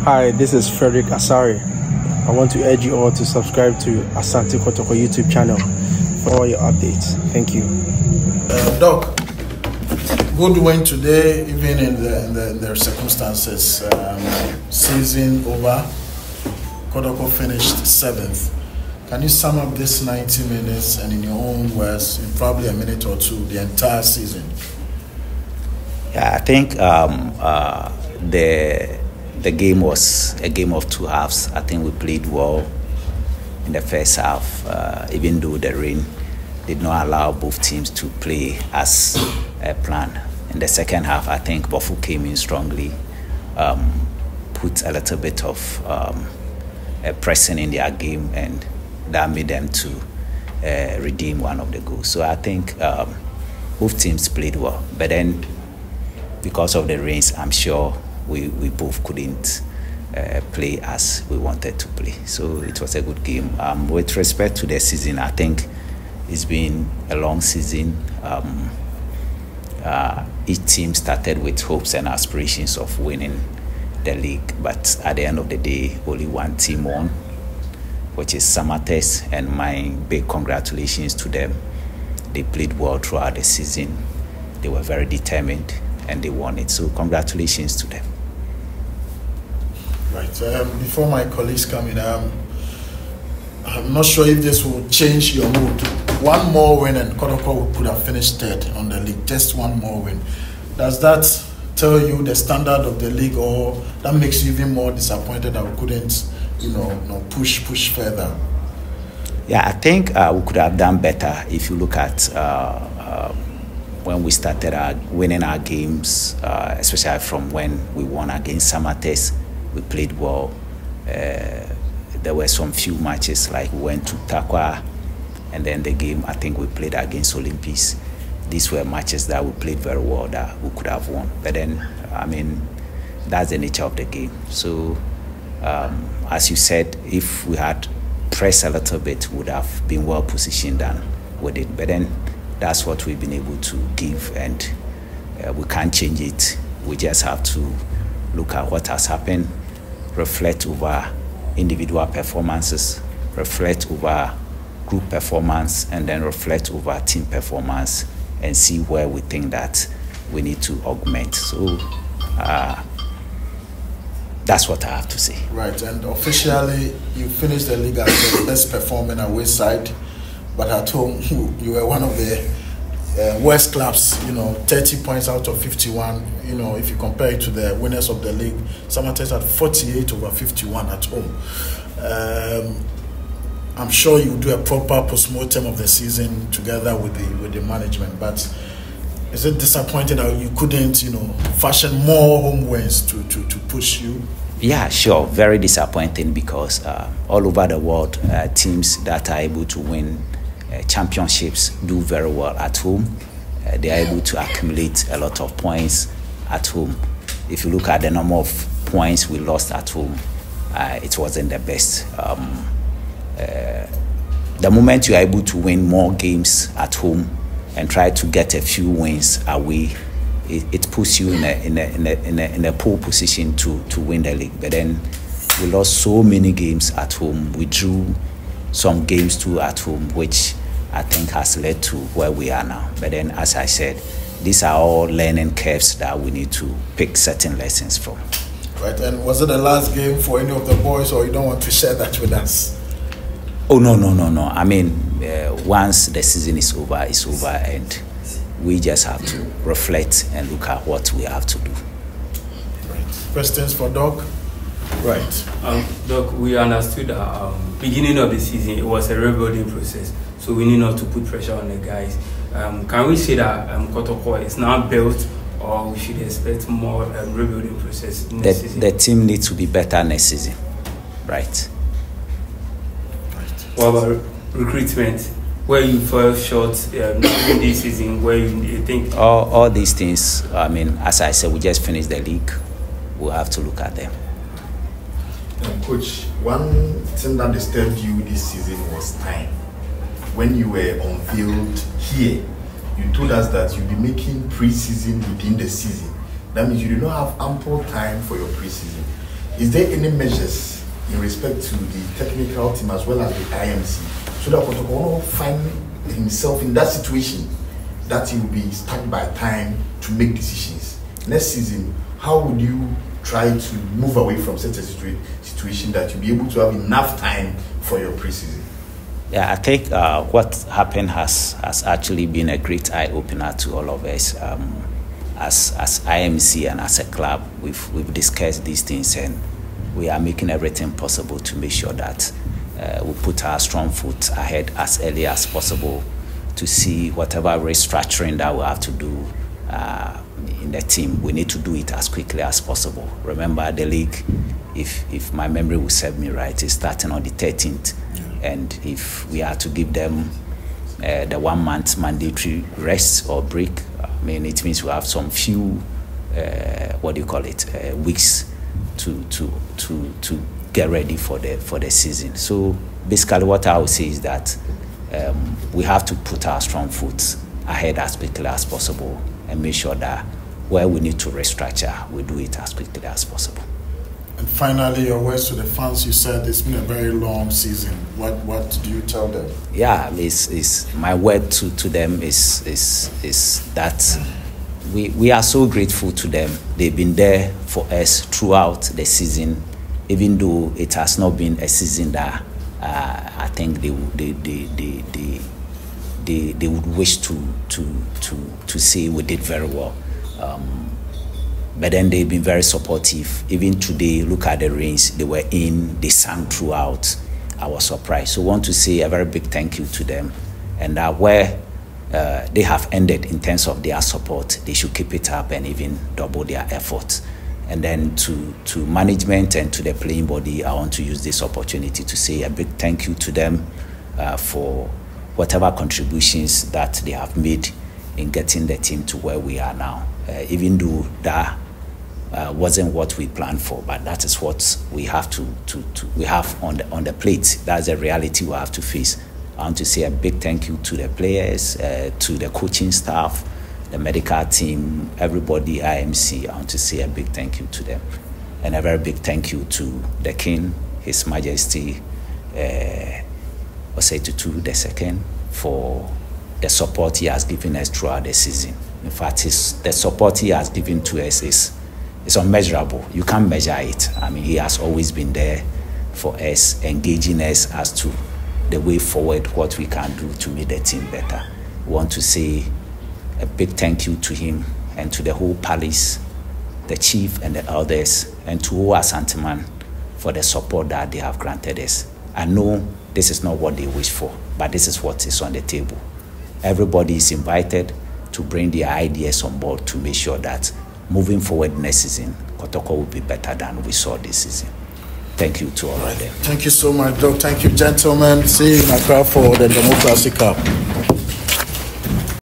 Hi, this is Frederick Asari. I want to urge you all to subscribe to Asante Kotoko YouTube channel for all your updates. Thank you. Doc, good win today, even in their circumstances. Season over, Kotoko finished 7th. Can you sum up this 90 minutes and in your own words, in probably a minute or two, the entire season? Yeah, I think the game was a game of two halves. I think we played well in the first half, even though the rain did not allow both teams to play as planned. In the second half, I think Bofu came in strongly, put a little bit of pressing in their game, and that made them to redeem one of the goals. So I think both teams played well. But then, because of the rains, I'm sure we both couldn't play as we wanted to play. So it was a good game. With respect to the season, I think it's been a long season. Each team started with hopes and aspirations of winning the league, but at the end of the day, only one team won, which is Samatex, and my big congratulations to them. They played well throughout the season. They were very determined, and they won it. So congratulations to them. Right. Before my colleagues come in, I'm not sure if this will change your mood. One more win and Kotoko could have finished third on the league. Just one more win. Does that tell you the standard of the league, or that makes you even more disappointed that we couldn't, push further? Yeah, I think we could have done better. If you look at when we started winning our games, especially from when we won against Samatex, we played well. There were some few matches, like we went to Takwa, and then the game I think we played against Olympics. These were matches that we played very well that we could have won. But then, I mean, that's the nature of the game. So, as you said, if we had pressed a little bit, we would have been well positioned than we did. But then, that's what we've been able to give, and we can't change it. We just have to look at what has happened, reflect over individual performances, reflect over group performance, and then reflect over team performance, and see where we think that we need to augment. So that's what I have to say. Right, and officially you finished the league as the best performing away side, but at home you were one of the worst clubs, 30 points out of 51. If you compare it to the winners of the league, Samatex had 48 over 51 at home. I'm sure you do a proper post-mortem of the season together with the management, but is it disappointing that you couldn't, fashion more home wins to push you? Yeah, sure. Very disappointing, because all over the world, teams that are able to win championships do very well at home. They are able to accumulate a lot of points at home. If you look at the number of points we lost at home, it wasn't the best. The moment you are able to win more games at home and try to get a few wins away, it puts you in a poor position to win the league. But then we lost so many games at home. We drew some games too at home, which I think has led to where we are now. But then, as I said, these are all learning curves that we need to pick certain lessons from. Right, and was it the last game for any of the boys, or you don't want to share that with us? Oh, no. I mean, once the season is over, it's over, and we just have to reflect and look at what we have to do. Right. Questions for Doc? Right. Doc, we understood that beginning of the season, it was a rebuilding process, so we need not to put pressure on the guys. Can we say that Kotoko is now built, or we should expect more rebuilding process next season? The team needs to be better next season, right? What about recruitment? Where you fell short in this season, where you think? All these things, I mean, as I said, we just finished the league. We'll have to look at them. Coach, one thing that disturbed you this season was time. When you were on field here, you told us that you'll be making pre-season within the season. That means you do not have ample time for your pre-season. is there any measures in respect to the technical team as well as the IMC so that Kotoko will find himself in that situation that he will be stuck by time to make decisions? Next season, how would you try to move away from such a situation that you'll be able to have enough time for your preseason? Yeah, I think what happened has actually been a great eye-opener to all of us. As IMC and as a club, we've discussed these things, and we are making everything possible to make sure that we put our strong foot ahead as early as possible to see whatever restructuring that we have to do in the team. We need to do it as quickly as possible. Remember, the league, if my memory will serve me right, is starting on the 13th. And if we are to give them the 1 month mandatory rest or break, I mean, it means we have some few, weeks to get ready for the season. So basically what I would say is that we have to put our strong foot ahead as quickly as possible and make sure that where we need to restructure, we do it as quickly as possible. And finally, your words to the fans. You said it's been a very long season. What do you tell them? Yeah, it's my word to them is that we are so grateful to them. They've been there for us throughout the season, even though it has not been a season that I think they would wish to say we did very well. But then they've been very supportive. Even today, look at the rains they were in, they sang throughout. I was surprised. So I want to say a very big thank you to them. And where they have ended in terms of their support, they should keep it up and even double their efforts. And then to management and to the playing body, I want to use this opportunity to say a big thank you to them for whatever contributions that they have made in getting the team to where we are now. Even though that wasn't what we planned for, but that is what we have we have on the plate. That's the reality we have to face. I want to say a big thank you to the players, to the coaching staff, the medical team, everybody, IMC. I want to say a big thank you to them. And a very big thank you to the King, His Majesty Osei Tutu II, for the support he has given us throughout the season. In fact, the support he has given to us is unmeasurable. You can't measure it. I mean, he has always been there for us, engaging us as to the way forward, what we can do to make the team better. We want to say a big thank you to him and to the whole palace, the chief and the elders, and to all Asanteman for the support that they have granted us. I know this is not what they wish for, but this is what is on the table. Everybody is invited to bring their ideas on board to make sure that moving forward next season, Kotoko will be better than we saw this season. Thank you to all of them. Thank you so much, Doc. Thank you, gentlemen. See you in Accra for the Democracy Cup.